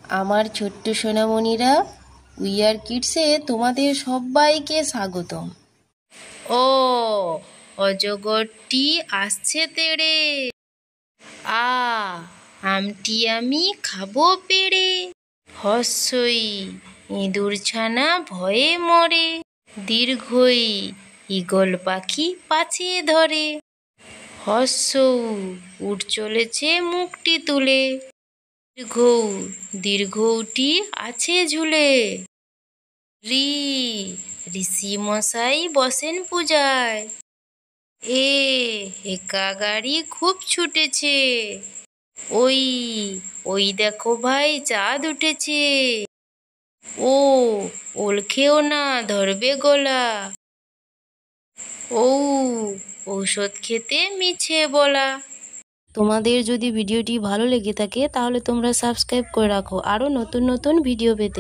আমার ছোট্ট সোনামণিরা, উই আর কিডসে তোমাদের সবাইকে স্বাগতম। ও অজগরটি আসছে তেড়ে, আ আমটি আমি খাবো পেড়ে। হস্যই ইঁদুর ছানা ভয়ে মরে, দীর্ঘই ঈগল পাখি পাছে ধরে। হস্যৌ উঠ চলেছে মুখটি তুলে, দীর্ঘৌ দীর্ঘৌটি আছে ঝুলে। ঋ ঋষি মশাই বসেন পূজায়, একা গাড়ি খুব ছুটেছে। ওই ওই দেখো ভাই চাঁদ উঠেছে। ওল খেও না ধরবে গলা। ঔষধ খেতে মিছে বলা। তোমাদের যদি ভিডিওটি ভালো লেগে থাকে তাহলে তোমরা সাবস্ক্রাইব করে রাখো আরও নতুন নতুন ভিডিও পেতে।